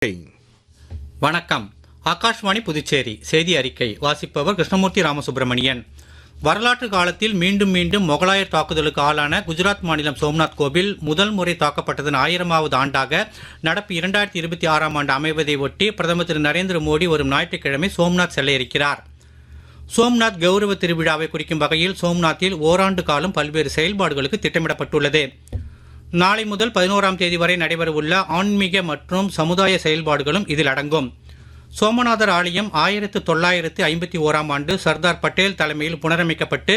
வணக்கம். ஆகாஷ்வாணி புதுச்சேரி செய்தி அறிக்கை வாசிப்பவர் கிருஷ்ணமூர்த்தி ராமசுப்பிரமணியன். வரலாற்று காலத்தில் மீண்டும் மீண்டும் மொகலாயர் தாக்குதலுக்கு ஆளான குஜராத் மாநிலம் சோம்நாத் கோவில் முதல் முறை தாக்கப்பட்டதன் 1000வது ஆண்டாக நடப்பு 2026 ஆண்டு அமைவதை ஒட்டி பிரதமர் திரு நரேந்திர மோடி வரும் ஞாயிற்றுக்கிழமை சோம்நாத் செல்ல இருக்கிறார். சோம்நாத் கௌரவ திருவிழாவை குறிக்கும் வகையில் சோம்நாத்தில் ஓராண்டு காலம் பல்வேறு செயல்பாடுகளுக்கு திட்டமிடப்பட்டுள்ளது. நாளை முதல் 11ஆம் தேதி வரை நடைபெறவுள்ள ஆன்மீக மற்றும் சமுதாய செயல்பாடுகளும் இதில் அடங்கும். சோமநாதர் ஆலயம் 1951ஆம் ஆண்டு சர்தார் பட்டேல் தலைமையில் புனரமைக்கப்பட்டு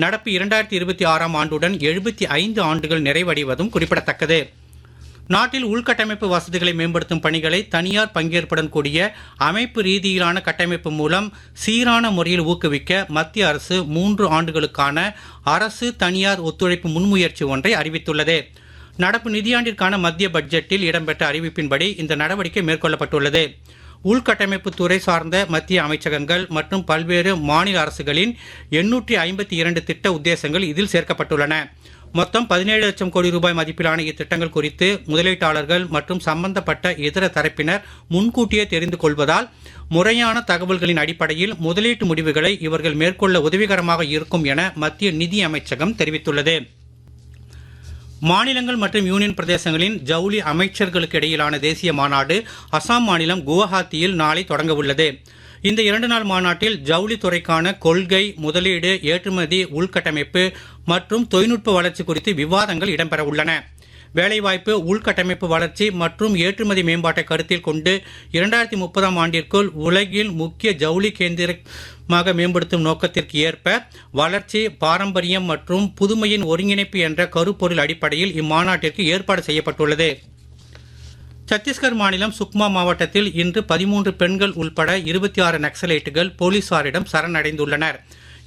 நடப்பு 2026ஆம் ஆண்டுடன் 75 ஆண்டுகள் நிறைவடைவதும் குறிப்பிடத்தக்கது. நாட்டில் உள்கட்டமைப்பு வசதிகளை மேம்படுத்தும் பணிகளை தனியார் பங்கேற்புடன் கூடிய அமைப்பு ரீதியிலான கட்டமைப்பு மூலம் சீரான முறையில் ஊக்குவிக்க மத்திய அரசு 3 ஆண்டுகளுக்கான அரசு தனியார் ஒத்துழைப்பு முன்முயற்சி ஒன்றை அறிவித்துள்ளது. நடப்பு நிதியாண்டிற்கான மத்திய பட்ஜெட்டில் இடம்பெற்ற அறிவிப்பின்படி இந்த நடவடிக்கை மேற்கொள்ளப்பட்டுள்ளது. உள்கட்டமைப்பு துறை சார்ந்த மத்திய அமைச்சகங்கள் மற்றும் பல்வேறு மாநில அரசுகளின் 852 திட்ட உத்தேசங்கள் இதில் சேர்க்கப்பட்டுள்ளன. மொத்தம் 17 லட்சம் கோடி ரூபாய் மதிப்பிலான இத்திட்டங்கள் குறித்து முதலீட்டாளர்கள் மற்றும் சம்பந்தப்பட்ட இதர தரப்பினர் முன்கூட்டியே தெரிந்து கொள்வதால் முறையான தகவல்களின் அடிப்படையில் முதலீட்டு முடிவுகளை இவர்கள் மேற்கொள்ள உதவிகரமாக இருக்கும் என மத்திய நிதி அமைச்சகம் தெரிவித்துள்ளது. மாநிலங்கள் மற்றும் யூனியன் பிரதேசங்களின் ஜவுளி அமைச்சர்களுக்கு இடையிலான தேசிய மாநாடு அசாம் மாநிலம் குவஹாத்தியில் நாளை தொடங்க உள்ளது. இந்த 2 நாள் மாநாட்டில் ஜவுளி துறைக்கான கொள்கை, முதலீடு, ஏற்றுமதி, உள்கட்டமைப்பு மற்றும் தொழில்நுட்ப வளர்ச்சி குறித்து விவாதங்கள் இடம்பெற உள்ளன. வேலைவாய்ப்பு, உள்கட்டமைப்பு வளர்ச்சி மற்றும் ஏற்றுமதி மேம்பாட்டை கருத்தில் கொண்டு 2030ஆம் ஆண்டிற்குள் உலகில் முக்கிய ஜவுளி கேந்திரமாக மேம்படுத்தும் நோக்கத்திற்கு ஏற்ப வளர்ச்சி, பாரம்பரியம் மற்றும் புதுமையின் ஒருங்கிணைப்பு என்ற கருப்பொருள் அடிப்படையில் இம்மாநாட்டிற்கு ஏற்பாடு செய்யப்பட்டுள்ளது. சத்தீஸ்கர் மாநிலம் சுக்மா மாவட்டத்தில் இன்று 13 பெண்கள் உள்பட 26 நக்சலைட்டுகள் போலீசாரிடம் சரணடைந்துள்ளனர்.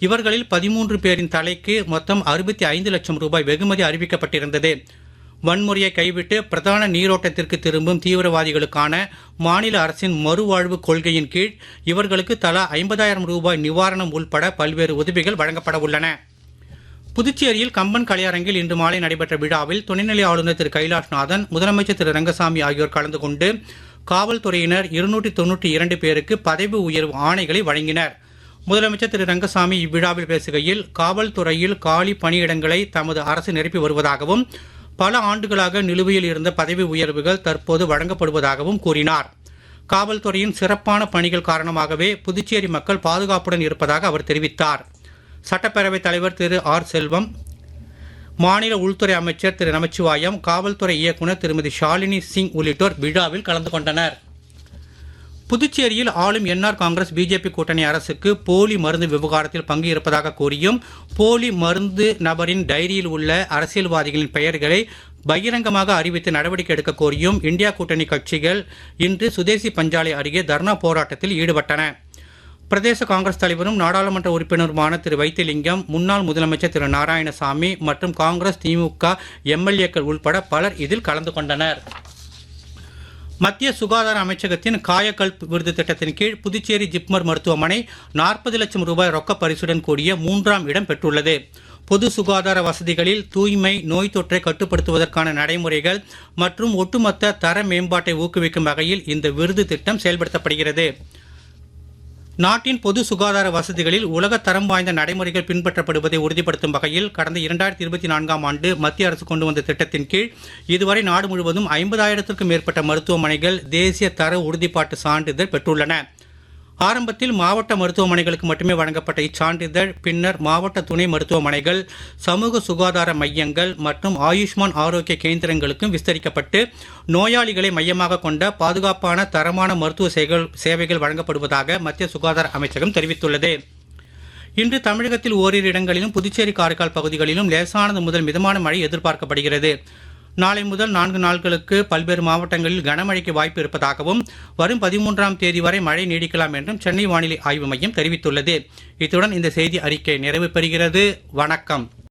இவர்களில் 13 பேரின் தலைக்கு மொத்தம் 65 லட்சம் ரூபாய் வெகுமதி அறிவிக்கப்பட்டிருந்தது. வன்முறையை கைவிட்டு பிரதான நீரோட்டத்திற்கு திரும்பும் தீவிரவாதிகளுக்கான மாநில அரசின் மறுவாழ்வு கொள்கையின் கீழ் இவர்களுக்கு தலா 50,000 ரூபாய் நிவாரணம் உள்பட பல்வேறு உதவிகள் வழங்கப்பட உள்ளன. புதுச்சேரியில் கம்பன் கலையரங்கில் இன்று மாலை நடைபெற்ற விழாவில் துணைநிலை ஆளுநர் திரு கைலாஷ்நாதன், முதலமைச்சர் திரு ரங்கசாமி ஆகியோர் கலந்து கொண்டு காவல்துறையினர் 292 பேருக்கு பதவி உயர்வு ஆணைகளை வழங்கினர். முதலமைச்சர் திரு ரங்கசாமி இவ்விழாவில் பேசுகையில், காவல்துறையில் காலி பணியிடங்களை தமது அரசு நிரப்பி வருவதாகவும் பல ஆண்டுகளாக நிலுவையில் இருந்த பதவி உயர்வுகள் தற்போது வழங்கப்படுவதாகவும் கூறினார். காவல்துறையின் சிறப்பான பணிகள் காரணமாகவே புதுச்சேரி மக்கள் பாதுகாப்புடன் இருப்பதாக அவர் தெரிவித்தார். சட்டப்பேரவைத் தலைவர் திரு ஆர் செல்வம், மாநில உள்துறை அமைச்சர் திரு நமச்சிவாயம், காவல்துறை இயக்குநர் திருமதி ஷாலினி சிங் உள்ளிட்டோர் விழாவில் கலந்து கொண்டனர். புதுச்சேரியில் ஆளும் என்ஆர் காங்கிரஸ் பிஜேபி கூட்டணி அரசுக்கு போலி மருந்து விவகாரத்தில் பங்கு இருப்பதாக கூறியும் போலி மருந்து நபரின் டைரியில் உள்ள அரசியல்வாதிகளின் பெயர்களை பகிரங்கமாக அறிவித்து நடவடிக்கை எடுக்க கோரியும் இந்தியா கூட்டணி கட்சிகள் இன்று சுதேசி பஞ்சாலை அருகே தர்ணா போராட்டத்தில் ஈடுபட்டன. பிரதேச காங்கிரஸ் தலைவரும் நாடாளுமன்ற உறுப்பினருமான திரு வைத்திலிங்கம், முன்னாள் முதலமைச்சர் திரு நாராயணசாமி மற்றும் காங்கிரஸ், திமுக எம்எல்ஏக்கள் உள்பட பலர் இதில் கலந்து கொண்டனர். மத்திய சுகாதார அமைச்சகத்தின் காயகல்ப் விருது திட்டத்தின் கீழ் புதுச்சேரி ஜிப்மர் மருத்துவமனை 40 லட்சம் ரூபாய் ரொக்க பரிசுடன் கூடிய 3ஆம் இடம் பெற்றுள்ளது. பொது சுகாதார வசதிகளில் தூய்மை, நோய் தொற்றை கட்டுப்படுத்துவதற்கான நடைமுறைகள் மற்றும் ஒட்டுமொத்த தர மேம்பாட்டை ஊக்குவிக்கும் வகையில் இந்த விருது திட்டம் செயல்படுத்தப்படுகிறது. நாட்டின் பொது சுகாதார வசதிகளில் உலக தரம் வாய்ந்த நடைமுறைகள் பின்பற்றப்படுவதை உறுதிப்படுத்தும் வகையில் கடந்த 2024ஆம் ஆண்டு மத்திய அரசு கொண்டு வந்த திட்டத்தின் கீழ் இதுவரை நாடு முழுவதும் 50,000க்கும் மேற்பட்ட மருத்துவமனைகள் தேசிய தர உறுதிப்பாட்டு சான்றிதழ் பெற்றுள்ளன. ஆரம்பத்தில் மாவட்ட மருத்துவமனைகளுக்கு மட்டுமே வழங்கப்பட்ட இச்சான்றிதழ் பின்னர் மாவட்ட துணை மருத்துவமனைகள், சமூக சுகாதார மையங்கள் மற்றும் ஆயுஷ்மான் ஆரோக்கிய கேந்திரங்களுக்கும் விஸ்தரிக்கப்பட்டு நோயாளிகளை மையமாக கொண்ட பாதுகாப்பான தரமான மருத்துவ சேவைகள் வழங்கப்படுவதாக மத்திய சுகாதார அமைச்சகம் தெரிவித்துள்ளது. இன்று தமிழகத்தில் ஓரிரு இடங்களிலும் புதுச்சேரி, காரைக்கால் பகுதிகளிலும் லேசானது முதல் மிதமான மழை எதிர்பார்க்கப்படுகிறது. நாளை முதல் 4 நாட்களுக்கு பல்வேறு மாவட்டங்களில் கனமழைக்கு வாய்ப்பு இருப்பதாகவும் வரும் 13ஆம் தேதி வரை மழை நீடிக்கலாம் என்றும் சென்னை வானிலை ஆய்வு மையம் தெரிவித்துள்ளது. இத்துடன் இந்த செய்தி அறிக்கை நிறைவு பெறுகிறது. வணக்கம்.